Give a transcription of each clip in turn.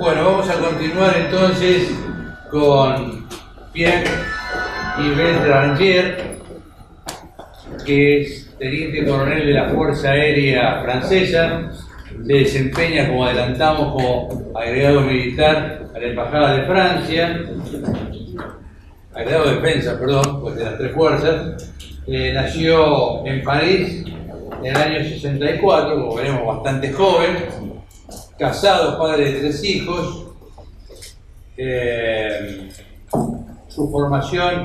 Bueno, vamos a continuar entonces con Pierre-Yves Granger, que es teniente coronel de la Fuerza Aérea Francesa. Se desempeña, como adelantamos, como agregado militar a la Embajada de Francia, agregado de defensa, perdón, pues de las tres fuerzas. Nació en París en el año 64, como veremos, bastante joven, casado, padre de 3 hijos. Su formación,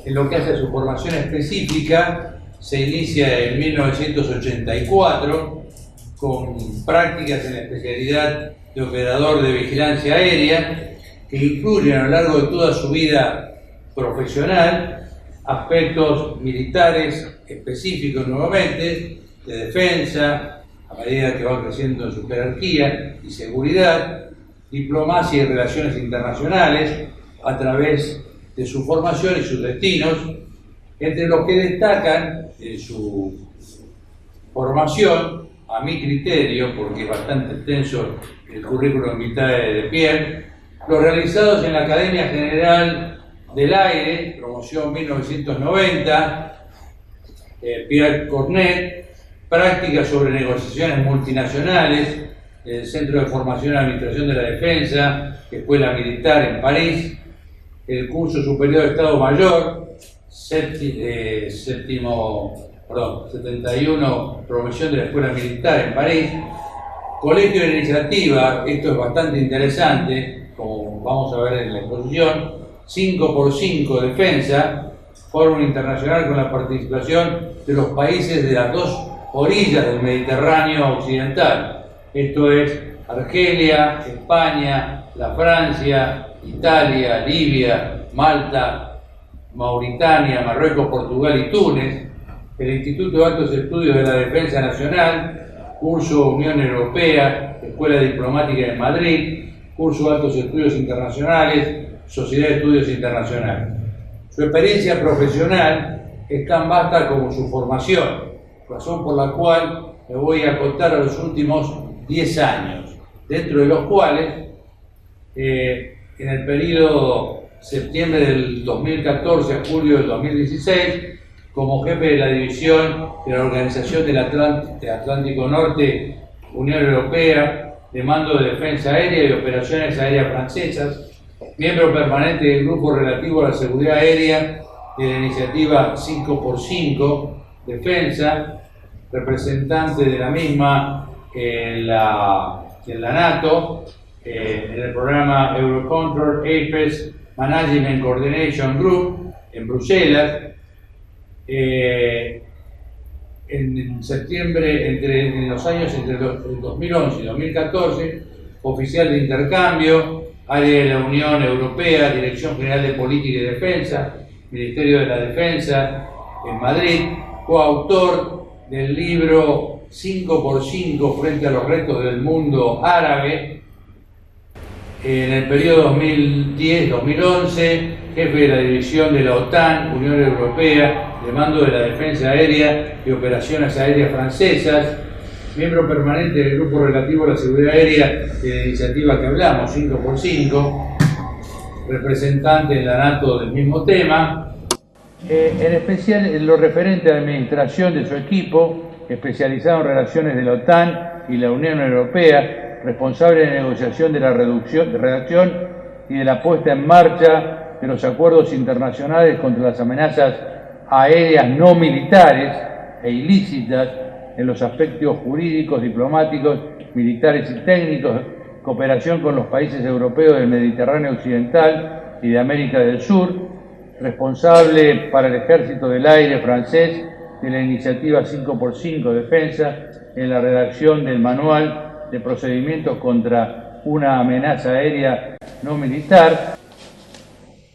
en lo que hace a su formación específica, se inicia en 1984 con prácticas en la especialidad de operador de vigilancia aérea, que incluyen a lo largo de toda su vida profesional aspectos militares específicos nuevamente, de defensa, a medida que va creciendo en su jerarquía, y seguridad, diplomacia y relaciones internacionales, a través de su formación y sus destinos, entre los que destacan en su formación, a mi criterio, porque es bastante extenso el currículum vitae de Pierre, los realizados en la Academia General del Aire, promoción 1990, Pierre Cornet, prácticas sobre negociaciones multinacionales, el Centro de Formación y Administración de la Defensa, Escuela Militar en París, el curso superior de Estado Mayor, 71, promoción de la Escuela Militar en París, Colegio de Iniciativa, esto es bastante interesante, como vamos a ver en la exposición, 5x5 Defensa, Fórum Internacional con la participación de los países de las dos orillas del Mediterráneo Occidental, esto es Argelia, España, la Francia, Italia, Libia, Malta, Mauritania, Marruecos, Portugal y Túnez, el Instituto de Altos Estudios de la Defensa Nacional, curso Unión Europea, Escuela Diplomática en Madrid, curso de Altos Estudios Internacionales, Sociedad de Estudios Internacionales. Su experiencia profesional es tan vasta como su formación, razón por la cual me voy a contar a los últimos 10 años, dentro de los cuales, en el periodo septiembre del 2014 a julio del 2016, como jefe de la división de la Organización del Atlántico Norte, Unión Europea, de mando de defensa aérea y operaciones aéreas francesas, miembro permanente del grupo relativo a la seguridad aérea de la iniciativa 5x5 Defensa, representante de la misma en la NATO, en el programa Eurocontrol APES Management Coordination Group en Bruselas. En septiembre, en los años entre el 2011 y 2014, oficial de intercambio, área de la Unión Europea, Dirección General de Política y Defensa, Ministerio de la Defensa en Madrid, coautor del libro 5x5 frente a los retos del mundo árabe. En el periodo 2010-2011, jefe de la división de la OTAN, Unión Europea, de mando de la defensa aérea y operaciones aéreas francesas, miembro permanente del grupo relativo a la seguridad aérea de la iniciativa que hablamos, 5x5, representante en la NATO del mismo tema, en especial en lo referente a la administración de su equipo, especializado en relaciones de la OTAN y la Unión Europea, responsable de negociación de la redacción y de la puesta en marcha de los acuerdos internacionales contra las amenazas aéreas no militares e ilícitas en los aspectos jurídicos, diplomáticos, militares y técnicos, cooperación con los países europeos del Mediterráneo Occidental y de América del Sur, responsable para el Ejército del Aire francés de la iniciativa 5x5 Defensa en la redacción del manual de procedimientos contra una amenaza aérea no militar.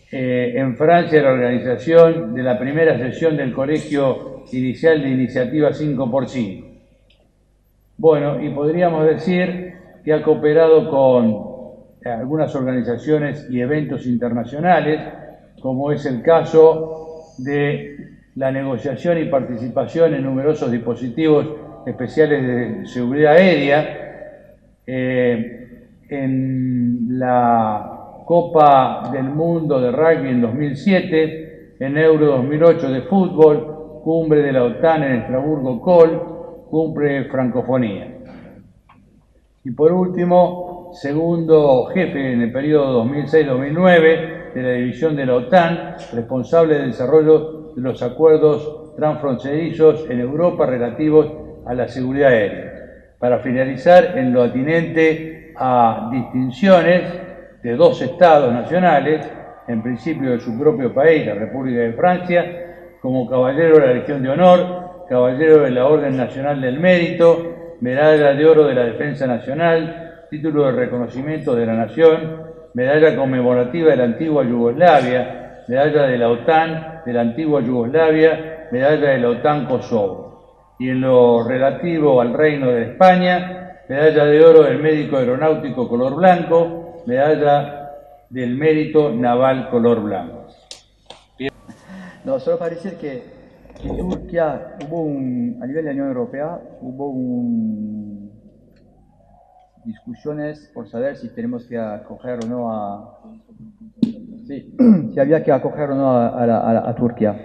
En Francia, la organización de la primera sesión del Colegio Inicial de Iniciativa 5x5. Bueno, y podríamos decir que ha cooperado con algunas organizaciones y eventos internacionales, como es el caso de la negociación y participación en numerosos dispositivos especiales de seguridad aérea, en la Copa del Mundo de Rugby en 2007, en Euro 2008 de fútbol, cumbre de la OTAN en Estrasburgo Col, cumbre francofonía. Y por último, segundo jefe en el periodo 2006-2009 de la división de la OTAN, responsable del desarrollo de los acuerdos transfronterizos en Europa relativos a la seguridad aérea. Para finalizar, en lo atinente a distinciones de dos estados nacionales, en principio de su propio país, la República de Francia, como caballero de la Legión de Honor, caballero de la Orden Nacional del Mérito, medalla de oro de la Defensa Nacional, título de reconocimiento de la Nación, medalla conmemorativa de la antigua Yugoslavia, medalla de la OTAN de la antigua Yugoslavia, medalla de la OTAN Kosovo. Y en lo relativo al Reino de España, medalla de oro del Médico Aeronáutico color blanco, medalla del Mérito Naval color blanco. No, solo para decir que en Turquía a nivel de la Unión Europea, discusiones por saber si tenemos que acoger o no si había que acoger o no a Turquía.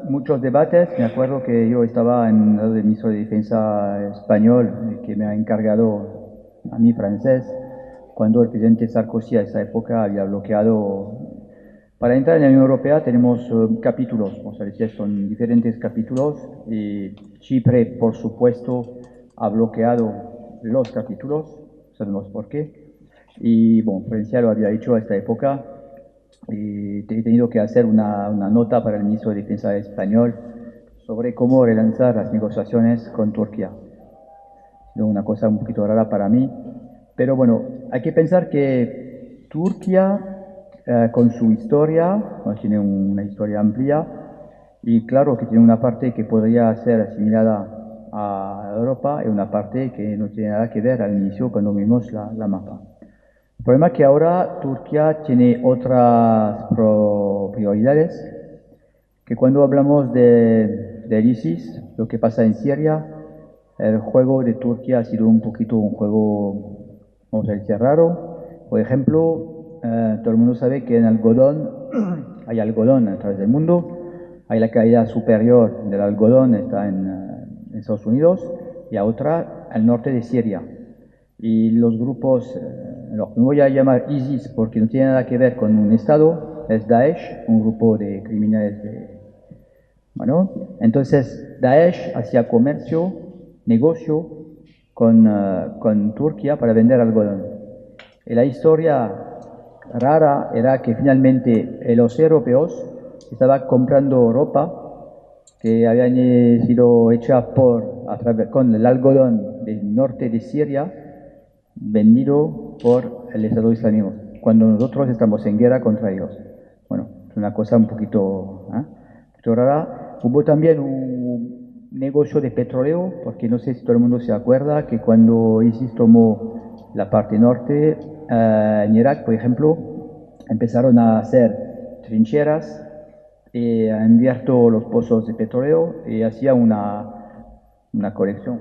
Muchos debates, me acuerdo que yo estaba en el ministro de Defensa español, que me ha encargado a mí francés, cuando el presidente Sarkozy a esa época había bloqueado. Para entrar en la Unión Europea tenemos capítulos, o sea, son diferentes capítulos, y Chipre, por supuesto, ha bloqueado los capítulos, sabemos por qué, y bueno, Francia lo había hecho a esta época, y he tenido que hacer una nota para el ministro de Defensa español sobre cómo relanzar las negociaciones con Turquía. Ha sido una cosa un poquito rara para mí, pero bueno, hay que pensar que Turquía, con su historia, tiene una historia amplia, y claro que tiene una parte que podría ser asimilada a Europa y una parte que no tiene nada que ver al inicio cuando vimos la mapa. El problema es que ahora Turquía tiene otras prioridades, que cuando hablamos del ISIS, lo que pasa en Siria, el juego de Turquía ha sido un poquito un juego, vamos a decir, raro. Por ejemplo, todo el mundo sabe que en algodón, hay algodón a través del mundo, hay la calidad superior del algodón, está en Estados Unidos, y a otra al norte de Siria. Y los grupos, no voy a llamar ISIS porque no tiene nada que ver con un Estado, es Daesh, un grupo de criminales bueno, entonces Daesh hacía comercio, negocio con Turquía para vender algodón. Y la historia rara era que finalmente los europeos estaban comprando ropa que habían sido hecha con el algodón del norte de Siria, vendido por el Estado Islámico, cuando nosotros estamos en guerra contra ellos. Bueno, es una cosa un poquito rara. Hubo también un negocio de petróleo, porque no sé si todo el mundo se acuerda que cuando ISIS tomó la parte norte, en Irak, por ejemplo, empezaron a hacer trincheras y han abierto los pozos de petróleo y hacía una recolección,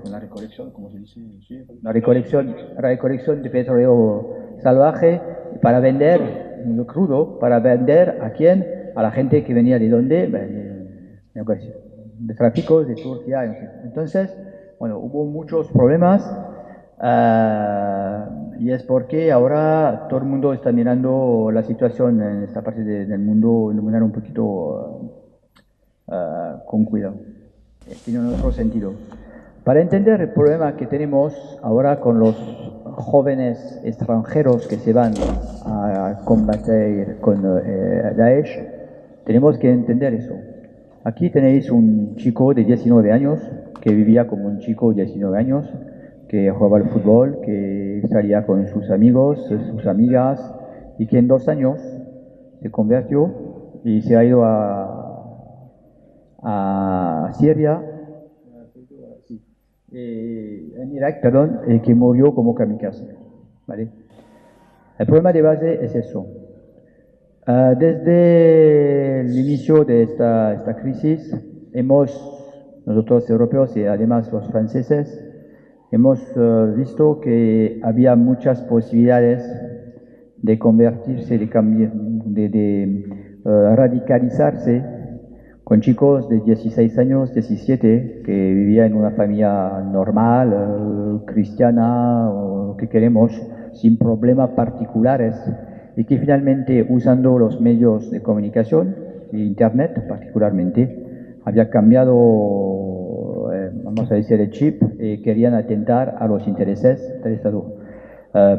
¿cómo se dice? Sí, una recolección de petróleo salvaje para vender, crudo, para vender ¿a quién? A la gente que venía de dónde, de tráfico de Turquía. Entonces, bueno, hubo muchos problemas y es porque ahora todo el mundo está mirando la situación en esta parte del mundo de manera un poquito con cuidado. Tiene otro sentido. Para entender el problema que tenemos ahora con los jóvenes extranjeros que se van a combatir con Daesh, tenemos que entender eso. Aquí tenéis un chico de 19 años que vivía como un chico de 19 años, que jugaba al fútbol, que salía con sus amigos, sus amigas, y que en 2 años se convirtió y se ha ido a Siria, en Irak, perdón, que murió como kamikaze. ¿Vale? El problema de base es eso. Desde el inicio de esta crisis, nosotros europeos y además los franceses, hemos visto que había muchas posibilidades de convertirse, de radicalizarse con chicos de 16 años, 17, que vivían en una familia normal, cristiana, o lo que queremos, sin problemas particulares, y que finalmente, usando los medios de comunicación, Internet particularmente, había cambiado, vamos a decir, el chip y querían atentar a los intereses del Estado.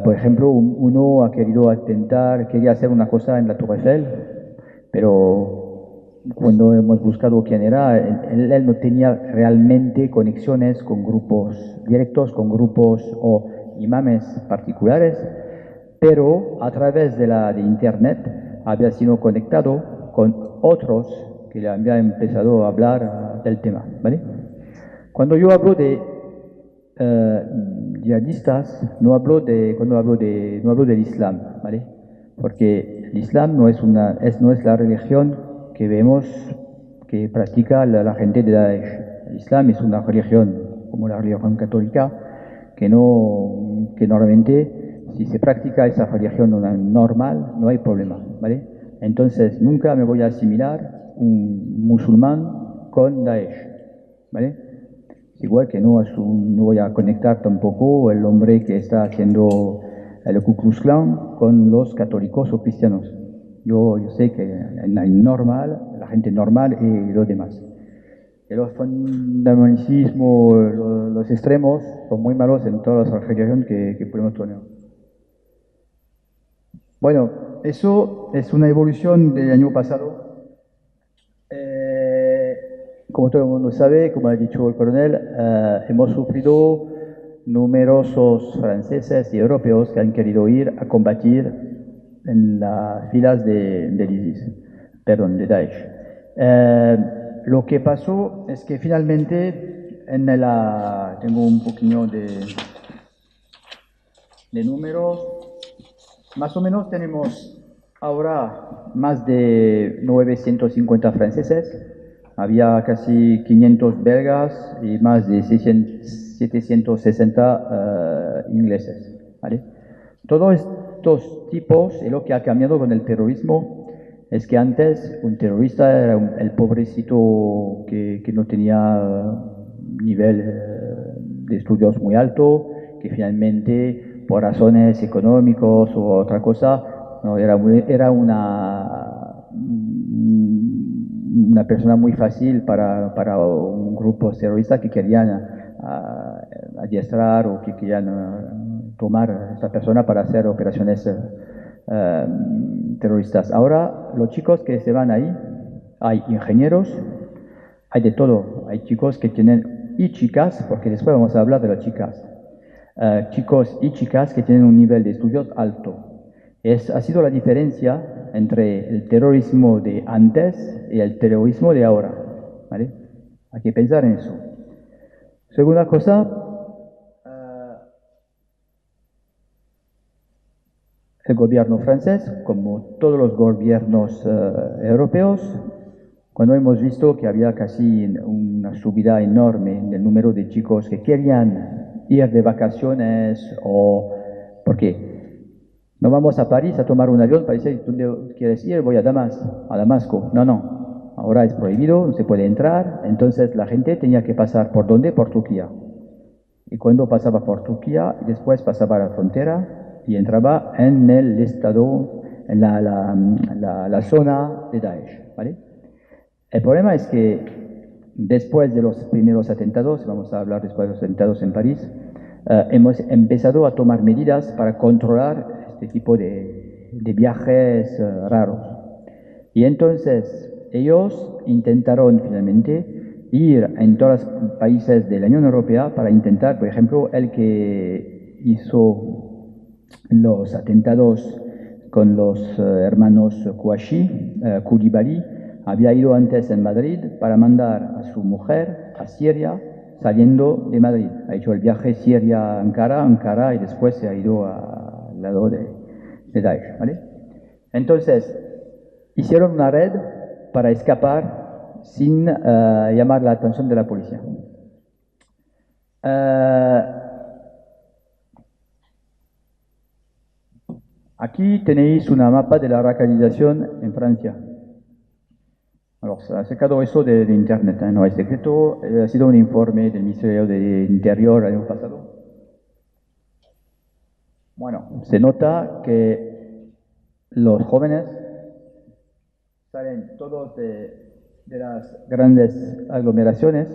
Por ejemplo, uno ha querido atentar, quería hacer una cosa en la Torre Eiffel, pero cuando hemos buscado quién era, él no tenía realmente conexiones con grupos directos, con grupos o imames particulares, pero a través de Internet había sido conectado con otros que le habían empezado a hablar del tema, ¿vale? Cuando yo hablo de yihadistas, no hablo del Islam, ¿vale? Porque el Islam no es la religión que vemos que practica la gente de Daesh. El Islam es una religión como la religión católica que normalmente si se practica esa religión normal no hay problema, ¿vale? Entonces nunca me voy a asimilar un musulmán con Daesh, ¿vale? Igual que no voy a conectar tampoco el hombre que está haciendo el Ku Klux Klan con los católicos o cristianos. Yo sé que la gente normal y los demás. Y los fundamentalismos, los extremos, son muy malos en todas las religiones que podemos tener. Bueno, eso es una evolución del año pasado. Como todo el mundo sabe, como ha dicho el coronel, hemos sufrido numerosos franceses y europeos que han querido ir a combatir en las filas del ISIS, perdón, de Daesh. Lo que pasó es que finalmente, tengo un poquito de números, más o menos tenemos ahora más de 950 franceses, había casi 500 belgas y más de 760 ingleses, ¿vale? Todos estos tipos, y lo que ha cambiado con el terrorismo, es que antes un terrorista era el pobrecito que no tenía nivel de estudios muy alto, que finalmente por razones económicas o otra cosa, no, era una persona muy fácil para un grupo terrorista que querían adiestrar o que querían tomar a esta persona para hacer operaciones terroristas. Ahora, los chicos que se van ahí, hay ingenieros, hay de todo. Hay chicos que tienen, y chicas, porque después vamos a hablar de las chicas, chicos y chicas que tienen un nivel de estudios alto. Ha sido la diferencia entre el terrorismo de antes y el terrorismo de ahora, ¿vale? Hay que pensar en eso. Segunda cosa, el gobierno francés, como todos los gobiernos europeos, cuando hemos visto que había casi una subida enorme en el número de chicos que querían ir de vacaciones o porque no vamos a París a tomar un avión para decir, ¿dónde quieres ir? Voy a Damasco. No. Ahora es prohibido, no se puede entrar. Entonces la gente tenía que pasar ¿por dónde? Por Turquía. Y cuando pasaba por Turquía, después pasaba a la frontera y entraba en el estado, en la zona de Daesh, ¿vale? El problema es que después de los primeros atentados, vamos a hablar después de los atentados en París, hemos empezado a tomar medidas para controlar este tipo de viajes raros. Y entonces ellos intentaron finalmente ir en todos los países de la Unión Europea para intentar, por ejemplo, el que hizo los atentados con los hermanos Koulibaly, había ido antes en Madrid para mandar a su mujer a Siria saliendo de Madrid. Ha hecho el viaje Siria-Ankara y después se ha ido al lado de Daesh, ¿vale? Entonces, hicieron una red para escapar sin llamar la atención de la policía. Aquí tenéis una mapa de la radicalización en Francia. Se ha sacado eso de internet, no es secreto, ha sido un informe del Ministerio de Interior el año pasado. Bueno, se nota que los jóvenes salen todos de las grandes aglomeraciones.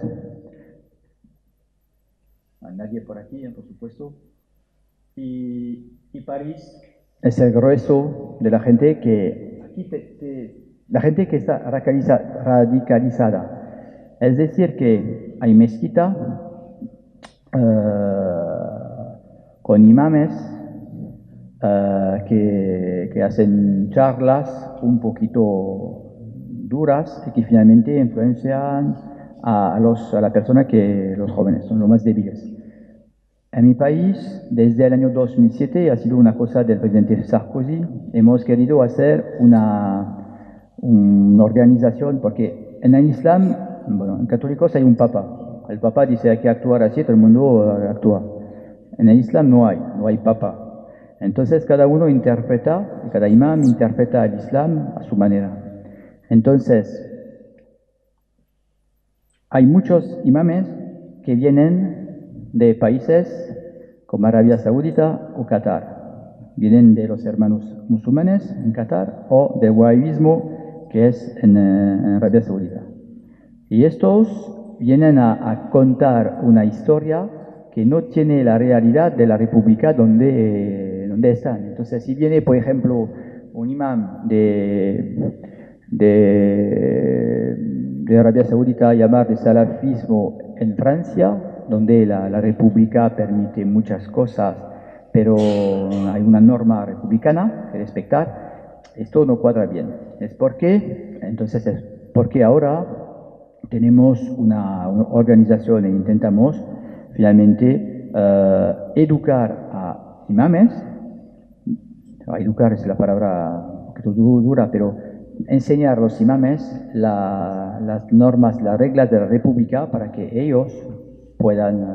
No hay nadie por aquí, por supuesto. Y París es el grueso de la gente que aquí la gente que está radicalizada. Es decir, que hay mezquita con imames que hacen charlas un poquito duras y que finalmente influencian a la persona que los jóvenes son los más débiles. En mi país, desde el año 2007, ha sido una cosa del presidente Sarkozy, hemos querido hacer una organización, porque en el Islam, bueno, en católicos hay un papa. El papa dice hay que actuar así, todo el mundo actúa. En el Islam no hay papa. Entonces cada uno interpreta, cada imán interpreta el Islam a su manera. Entonces, hay muchos imames que vienen de países como Arabia Saudita o Qatar. Vienen de los hermanos musulmanes en Qatar o del wahabismo que es en Arabia Saudita. Y estos vienen a contar una historia que no tiene la realidad de la república donde están. Entonces, si viene, por ejemplo, un imán de Arabia Saudita a llamar de salafismo en Francia, donde la república permite muchas cosas, pero hay una norma republicana que respetar, esto no cuadra bien. Entonces es porque ahora tenemos una organización e intentamos finalmente educar a imames. Educar es la palabra que dura, pero enseñar a los imames las normas, las reglas de la república para que ellos puedan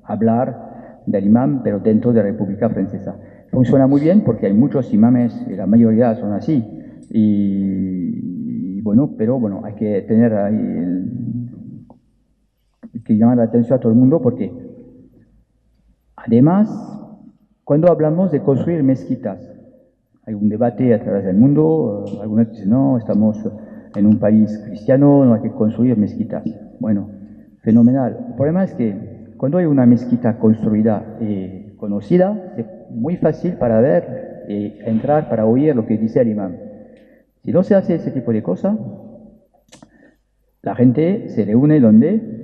hablar del imán, pero dentro de la República Francesa. Funciona muy bien porque hay muchos imames y la mayoría son así. Y bueno, pero bueno, hay que tener ahí que llamar la atención a todo el mundo porque además, cuando hablamos de construir mezquitas, hay un debate a través del mundo, algunos dicen, no, estamos en un país cristiano, no hay que construir mezquitas. Bueno, fenomenal. El problema es que cuando hay una mezquita construida y conocida, es muy fácil para ver y entrar para oír lo que dice el imán. Si no se hace ese tipo de cosas, la gente se reúne donde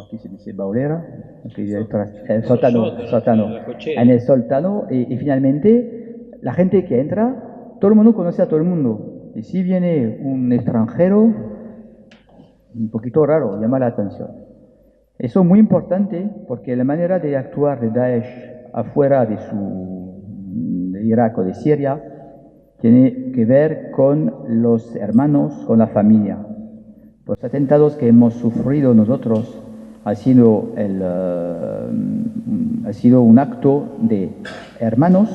aquí se dice baulera, el sótano, en el sótano, y finalmente la gente que entra, todo el mundo conoce a todo el mundo. Y si viene un extranjero, un poquito raro, llama la atención. Eso es muy importante porque la manera de actuar de Daesh afuera de Irak o de Siria tiene que ver con los hermanos, con la familia. Los atentados que hemos sufrido nosotros ha sido un acto de hermanos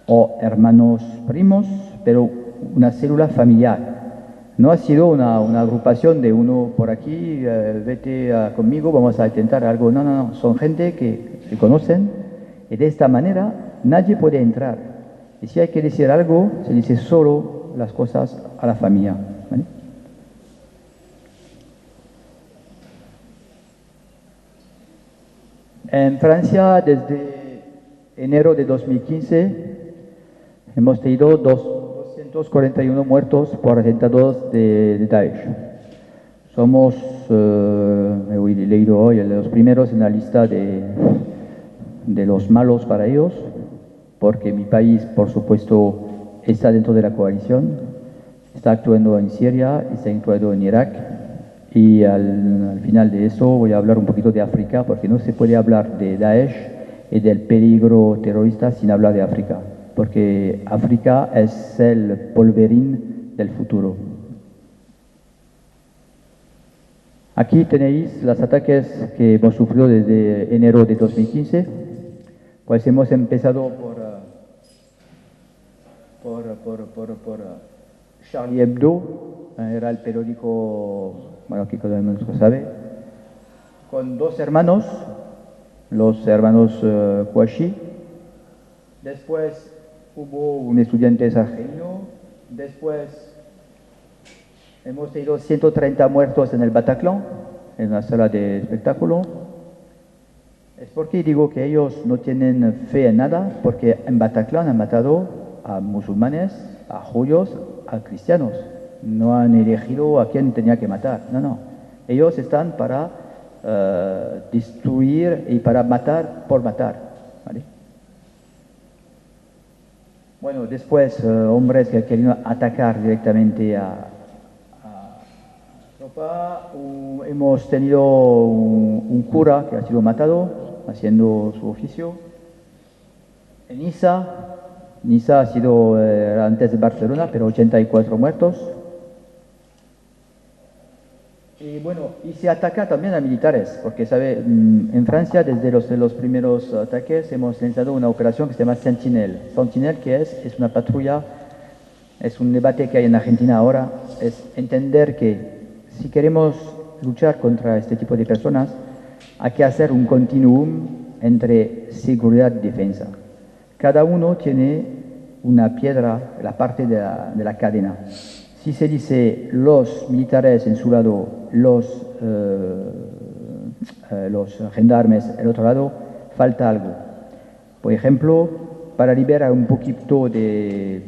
o hermanos primos, pero una célula familiar. No ha sido una agrupación de uno por aquí, vete conmigo, vamos a intentar algo. No, son gente que se conocen y de esta manera nadie puede entrar. Y si hay que decir algo, se dice solo las cosas a la familia. ¿Vale? En Francia, desde enero de 2015, hemos tenido 241 muertos por atentados de Daesh. Somos, he leído hoy, los primeros en la lista de los malos para ellos, porque mi país, por supuesto, está dentro de la coalición, está actuando en Siria, está actuando en Irak. Y al final de eso voy a hablar un poquito de África, porque no se puede hablar de Daesh y del peligro terrorista sin hablar de África, porque África es el polvorín del futuro. Aquí tenéis los ataques que hemos sufrido desde enero de 2015, pues hemos empezado por por Charlie Hebdo, era el periódico, bueno, que todo el mundo sabe, con dos hermanos, los hermanos Kouachi. Después hubo un estudiante argelino, después hemos tenido 130 muertos en el Bataclan, en la sala de espectáculo. Es porque digo que ellos no tienen fe en nada, porque en Bataclan han matado a musulmanes, a judíos, a cristianos. No han elegido a quién tenía que matar, no. Ellos están para destruir y para matar por matar, ¿vale? Bueno, después hombres que querían atacar directamente a tropa. Hemos tenido un cura que ha sido matado haciendo su oficio. En Niza ha sido antes de Barcelona, pero 84 muertos. Y bueno, y se ataca también a militares, porque sabe, en Francia desde los primeros ataques hemos lanzado una operación que se llama Sentinel. Sentinel, que es una patrulla, es un debate que hay en Argentina ahora, es entender que si queremos luchar contra este tipo de personas, hay que hacer un continuum entre seguridad y defensa. Cada uno tiene una piedra, la parte de la cadena. Si se dice los militares en su lado, los gendarmes en otro lado, falta algo. Por ejemplo, para liberar un poquito de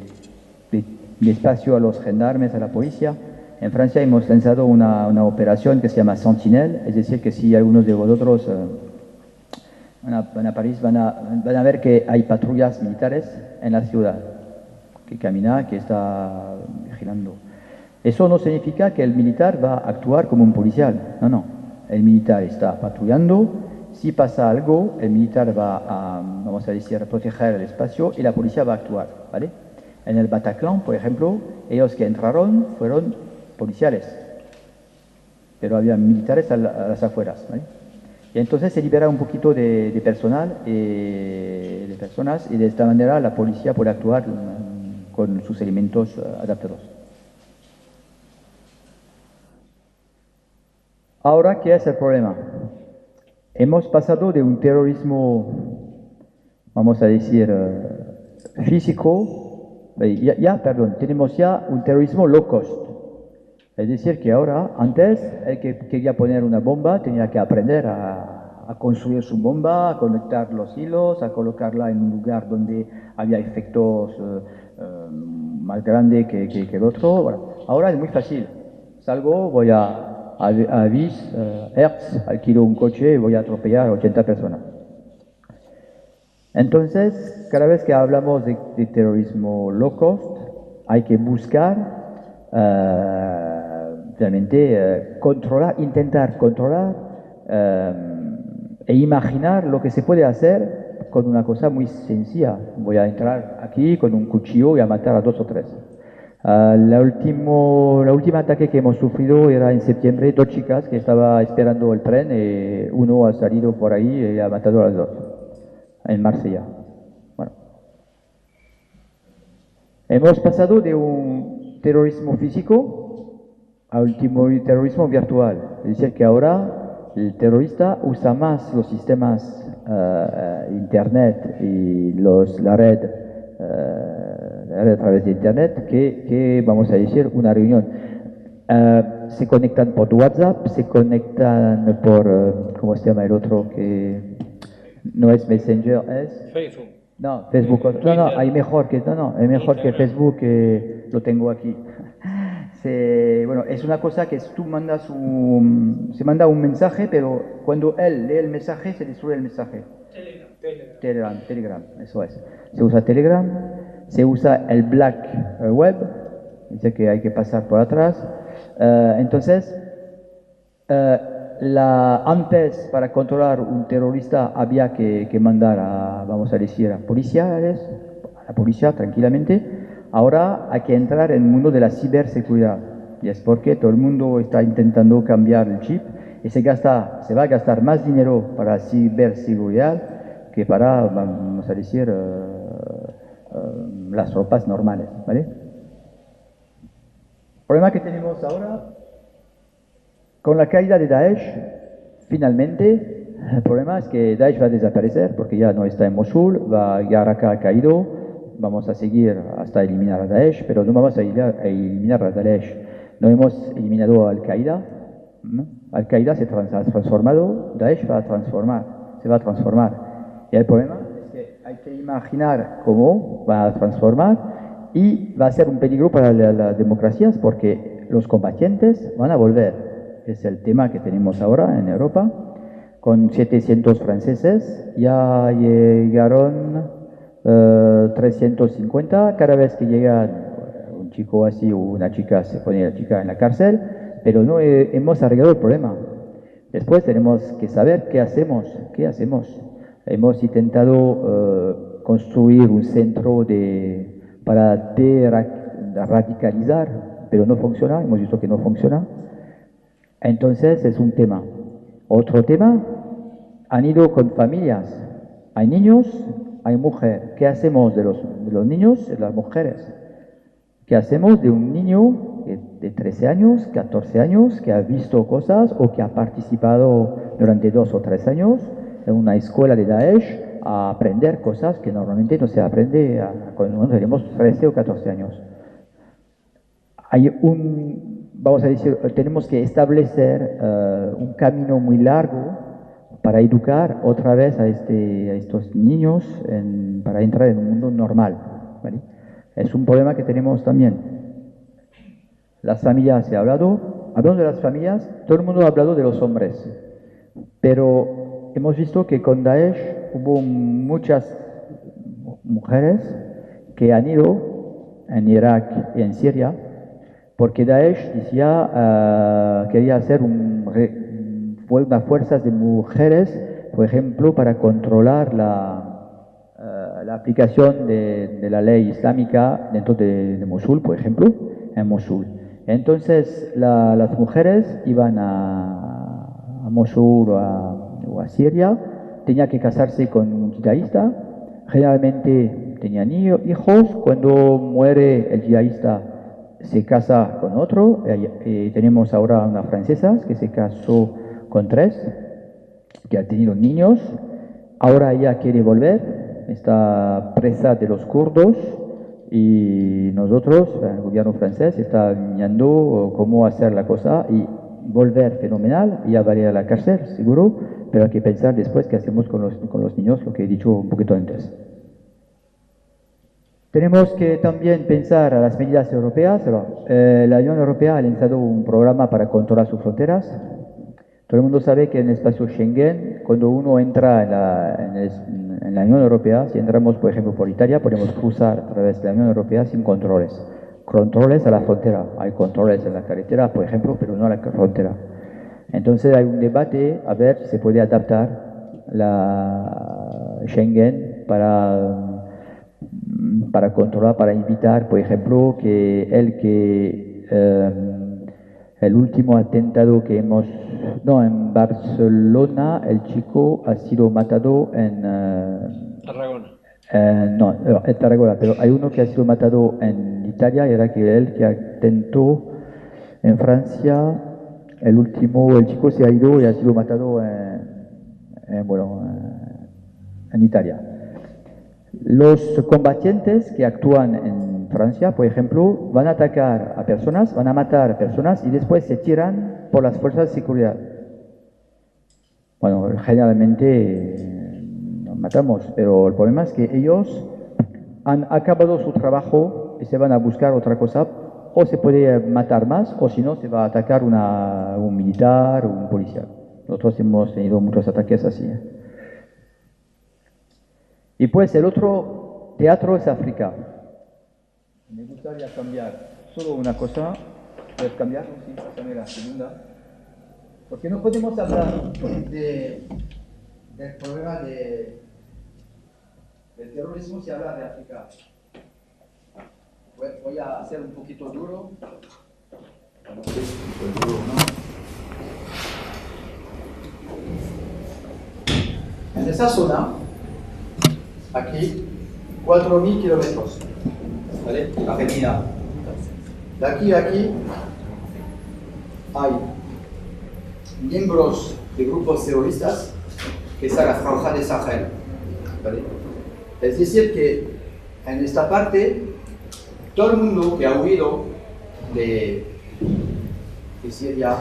espacio a los gendarmes, a la policía, en Francia hemos lanzado una operación que se llama Sentinel, es decir, que si algunos de vosotros van a París, van a ver que hay patrullas militares en la ciudad, que camina, que está vigilando. Eso no significa que el militar va a actuar como un policial, no. El militar está patrullando, si pasa algo, el militar va a, vamos a decir, proteger el espacio y la policía va a actuar, ¿vale? En el Bataclan, por ejemplo, ellos que entraron fueron policiales, pero había militares a las afueras, ¿vale? Y entonces se libera un poquito de personal y de personas, y de esta manera la policía puede actuar con sus elementos adaptados. Ahora, ¿qué es el problema? Hemos pasado de un terrorismo, vamos a decir, físico, tenemos ya un terrorismo low cost. Es decir, que ahora, antes, el que quería poner una bomba tenía que aprender a construir su bomba, a conectar los hilos, a colocarla en un lugar donde había efectos más grandes que el otro. Bueno, ahora es muy fácil. Salgo, voy a Vis, Hertz, alquilo un coche y voy a atropellar a 80 personas. Entonces, cada vez que hablamos de terrorismo low cost, hay que buscar realmente intentar controlar e imaginar lo que se puede hacer con una cosa muy sencilla. Voy a entrar aquí con un cuchillo y a matar a 2 o 3. La última ataque que hemos sufrido era en septiembre, 2 chicas que estaban esperando el tren y uno ha salido por ahí y ha matado a las 2 en Marsella. Bueno. Hemos pasado de un terrorismo físico a un terrorismo virtual. Es decir, que ahora el terrorista usa más los sistemas Internet y la red a través de Internet que, vamos a decir, una reunión. Se conectan por WhatsApp, se conectan por, ¿cómo se llama el otro? Que no es Messenger, es... Facebook. No, Facebook. No, hay mejor que Facebook, lo tengo aquí. Bueno, es una cosa que tú se manda un mensaje, pero cuando él lee el mensaje, se destruye el mensaje. Telegram, eso es. Se usa Telegram, se usa el Black Web, dice que hay que pasar por atrás. Entonces, antes para controlar un terrorista había que mandar vamos a decir, a la policía tranquilamente. Ahora hay que entrar en el mundo de la ciberseguridad. Y es porque todo el mundo está intentando cambiar el chip y se va a gastar más dinero para ciberseguridad que para, vamos a decir, las tropas normales, ¿vale? El problema que tenemos ahora, con la caída de Daesh, finalmente, el problema es que Daesh va a desaparecer porque ya no está en Mosul, ya Raqqa ha caído, vamos a seguir hasta eliminar a Daesh, pero no vamos a eliminar a Daesh. No hemos eliminado a Al-Qaeda, ¿no? Al-Qaeda se ha transformado, Daesh se va a transformar. Y el problema es que hay que imaginar cómo va a transformar y va a ser un peligro para las democracias porque los combatientes van a volver. Es el tema que tenemos ahora en Europa. Con 700 franceses ya llegaron 350. Cada vez que llega un chico así o una chica, se pone la chica en la cárcel, pero no hemos arreglado el problema. Después tenemos que saber qué hacemos. Hemos intentado construir un centro para radicalizar, pero no funciona, hemos visto que no funciona. Entonces es un tema. Otro tema, han ido con familias. Hay niños, hay mujeres. ¿Qué hacemos de los niños y de las mujeres? ¿Qué hacemos de un niño de 13 años, 14 años, que ha visto cosas o que ha participado durante 2 o 3 años en una escuela de Daesh a aprender cosas que normalmente no se aprende cuando tenemos 13 o 14 años? Hay vamos a decir, tenemos que establecer un camino muy largo para educar otra vez a estos niños para entrar en un mundo normal, ¿vale? Es un problema que tenemos también. Las familias, hablando de las familias, todo el mundo ha hablado de los hombres, pero hemos visto que con Daesh hubo muchas mujeres que han ido en Irak y en Siria, porque Daesh quería hacer unas fuerzas de mujeres, por ejemplo, para controlar la aplicación de la ley islámica dentro de Mosul, por ejemplo, en Mosul. Entonces las mujeres iban a Mosul o a Siria, tenían que casarse con un yihadista, generalmente tenían hijos, cuando muere el yihadista se casa con otro. Tenemos ahora una francesa que se casó con 3, que ha tenido niños, ahora ella quiere volver, está presa de los kurdos y nosotros, el gobierno francés, está mirando cómo hacer la cosa y volver fenomenal, ya va a ir a la cárcel, seguro, pero hay que pensar después qué hacemos con los niños, lo que he dicho un poquito antes. Tenemos que también pensar a las medidas europeas. La Unión Europea ha lanzado un programa para controlar sus fronteras. Todo el mundo sabe que en el espacio Schengen, cuando uno entra en la Unión Europea, si entramos, por ejemplo, por Italia, podemos cruzar a través de la Unión Europea sin controles. Controles a la frontera. Hay controles en la carretera, por ejemplo, pero no a la frontera. Entonces hay un debate a ver si se puede adaptar la Schengen para controlar, para evitar, por ejemplo, que el último atentado que en Barcelona, el chico ha sido matado en Tarragona. En Tarragona, pero hay uno que ha sido matado en Italia, era él que atentó en Francia. El chico se ha ido y ha sido matado en Italia. Los combatientes que actúan en Francia, por ejemplo, van a atacar a personas, van a matar a personas y después se tiran por las fuerzas de seguridad. Bueno, generalmente nos matamos, pero el problema es que ellos han acabado su trabajo y se van a buscar otra cosa, o se puede matar más, o si no, se va a atacar un militar o un policía. Nosotros hemos tenido muchos ataques así. Y pues el otro teatro es África. Me gustaría cambiar solo una cosa. ¿Puedes cambiar? Sí, pásame la segunda. Porque no podemos hablar del problema del terrorismo si hablar de África. Voy a hacer un poquito duro. No sé si fue duro o no. En esa zona, aquí, 4.000 kilómetros, ¿vale? Argentina. De aquí a aquí hay miembros de grupos terroristas que están en la franja de Sahel, ¿vale? Es decir que en esta parte todo el mundo que ha huido de Siria,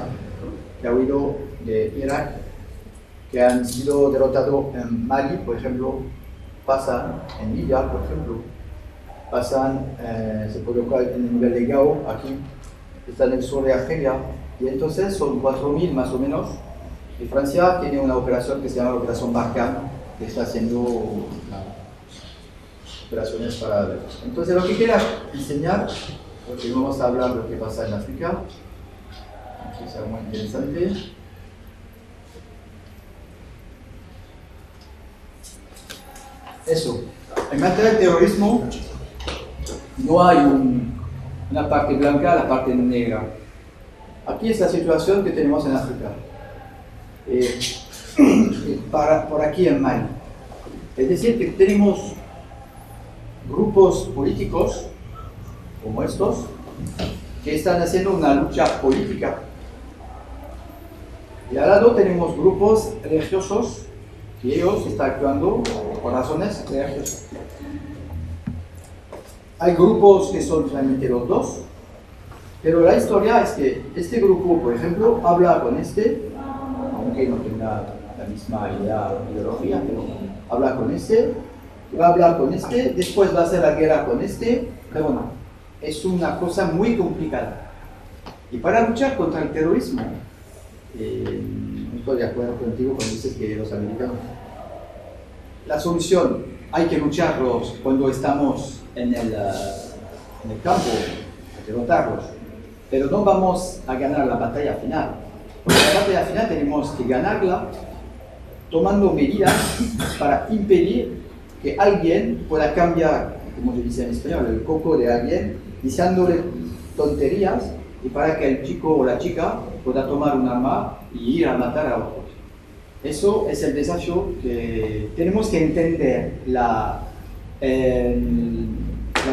que ha huido de Irak, que han sido derrotados en Mali, por ejemplo, pasan en Libia, por ejemplo, pasan, se coloca en el nivel de Gao, aquí, están en el sur de Argelia, y entonces son 4.000 más o menos. Y Francia tiene una operación que se llama la Operación Barkhane, que está haciendo operaciones para... Entonces lo que quiero enseñar, porque vamos a hablar de lo que pasa en África, que será muy interesante. Eso, en materia de terrorismo no hay una parte blanca, la parte negra. Aquí es la situación que tenemos en África, por aquí en Mali. Es decir, que tenemos grupos políticos como estos que están haciendo una lucha política, y al lado tenemos grupos religiosos que ellos están actuando por razones religiosas. Hay grupos que son realmente los dos, pero la historia es que este grupo, por ejemplo, habla con este, aunque no tenga la misma ideología, pero habla con este, va a hablar con este, después va a hacer la guerra con este, pero bueno, es una cosa muy complicada. Y para luchar contra el terrorismo, no estoy de acuerdo contigo cuando dices que los americanos, la solución, hay que lucharlos cuando estamos en el campo, derrotarlos, pero no vamos a ganar la batalla final, porque la batalla final tenemos que ganarla tomando medidas para impedir que alguien pueda cambiar, como se dice en español, el coco de alguien, diciéndole tonterías, y para que el chico o la chica pueda tomar un arma y ir a matar a otros. Eso es el desafío que tenemos que entender, la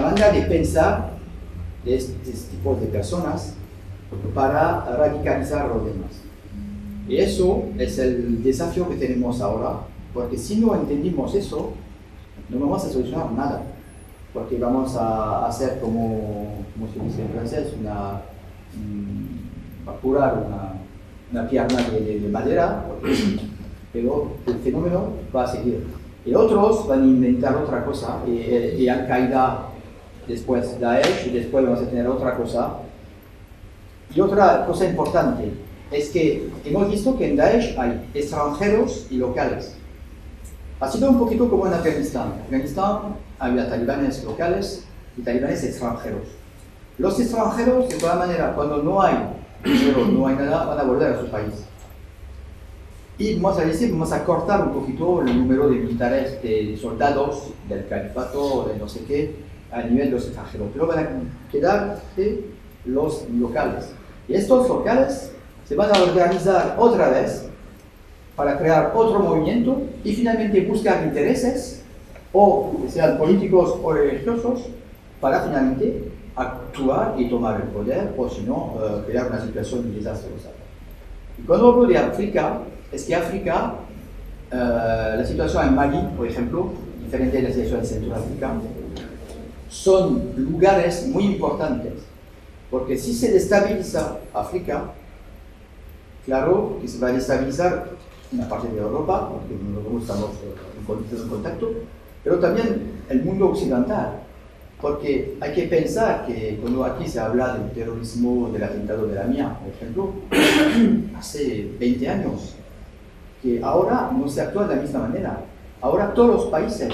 manera de pensar de este tipo de personas para radicalizar a los demás. Y eso es el desafío que tenemos ahora, porque si no entendimos eso, no vamos a solucionar nada, porque vamos a hacer como se dice en francés, apurar una pierna de madera, pero el fenómeno va a seguir. Y otros van a inventar otra cosa, y Al-Qaeda, después Daesh, y después vamos a tener otra cosa. Y otra cosa importante es que hemos visto que en Daesh hay extranjeros y locales. Ha sido un poquito como en Afganistán. En Afganistán había talibanes locales y talibanes extranjeros. Los extranjeros, de todas maneras, cuando no hay dinero, no hay nada, van a volver a su país. Y vamos a decir, vamos a cortar un poquito el número de militares, de soldados del califato, de no sé qué, a nivel de los extranjeros. Pero van a quedar los locales. Y estos locales se van a organizar otra vez para crear otro movimiento y finalmente buscar intereses, o que sean políticos o religiosos, para finalmente actuar y tomar el poder, o si no, crear una situación desastrosa. Y cuando hablo de África, es que África, la situación en Mali, por ejemplo, diferente de la situación en Centroáfrica, son lugares muy importantes, porque si se destabiliza África, claro que se va a destabilizar una parte de Europa, porque nosotros estamos en contacto, pero también el mundo occidental, porque hay que pensar que cuando aquí se habla del terrorismo, del atentado de la mía, por ejemplo, hace 20 años, que ahora no se actúa de la misma manera. Ahora todos los países,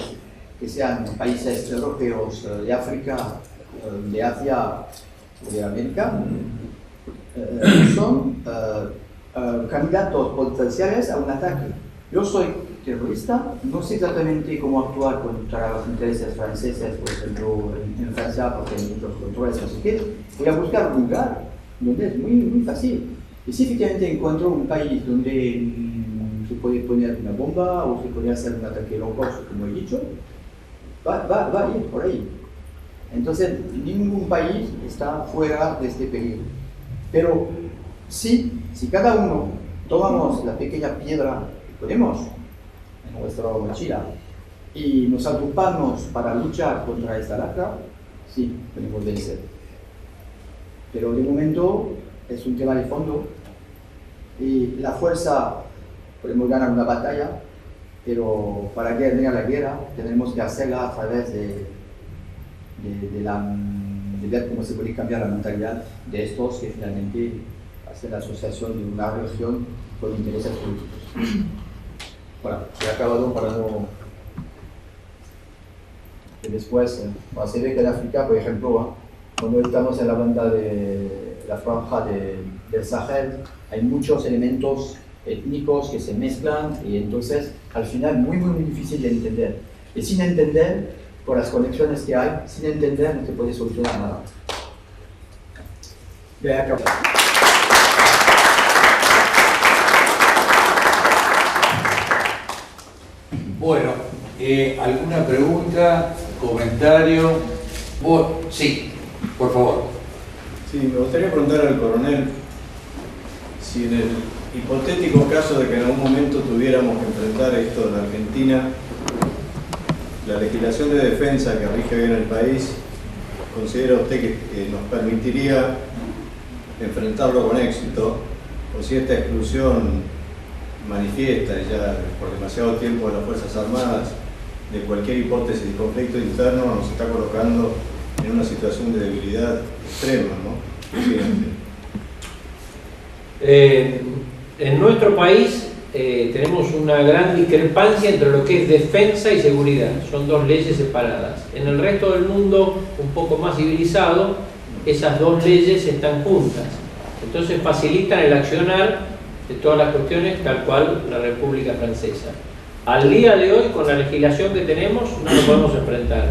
que sean países europeos, de África, de Asia o de América, son candidatos potenciales a un ataque. Yo soy terrorista, no sé exactamente cómo actuar contra los intereses franceses, por ejemplo, en Francia, porque hay muchos controles, no sé qué. Voy a buscar un lugar donde es muy fácil. Y si efectivamente encuentro un país donde se puede poner una bomba o se puede hacer un ataque loco, como he dicho, va a ir por ahí. Entonces, ningún país está fuera de este peligro. Pero si cada uno tomamos la pequeña piedra que ponemos en nuestra mochila y nos agrupamos para luchar contra esta lacra, sí, podemos vencer. Pero de momento es un tema de fondo y la fuerza, podemos ganar una batalla, pero para ganar la guerra tenemos que hacerla a través de ver cómo se puede cambiar la mentalidad de estos que finalmente hacen la asociación de una región con intereses políticos. Bueno, he acabado para no... Y después, se ve que en África, por ejemplo, cuando estamos en la banda de la franja del Sahel, hay muchos elementos étnicos que se mezclan y entonces al final muy difícil de entender. Y sin entender, por las conexiones que hay, sin entender no se puede solucionar nada. Ya acabo. Bueno, ¿alguna pregunta, comentario? Sí, por favor. Sí, me gustaría preguntar al coronel si en el hipotético caso de que en algún momento tuviéramos que enfrentar esto en Argentina, la legislación de defensa que rige bien el país, ¿considera usted que nos permitiría enfrentarlo con éxito? O si esta exclusión manifiesta ya por demasiado tiempo de las Fuerzas Armadas de cualquier hipótesis de conflicto interno nos está colocando en una situación de debilidad extrema, ¿no? En nuestro país tenemos una gran discrepancia entre lo que es defensa y seguridad. Son dos leyes separadas. En el resto del mundo, un poco más civilizado, esas dos leyes están juntas. Entonces facilitan el accionar de todas las cuestiones, tal cual la República Francesa. Al día de hoy, con la legislación que tenemos, no lo podemos enfrentar.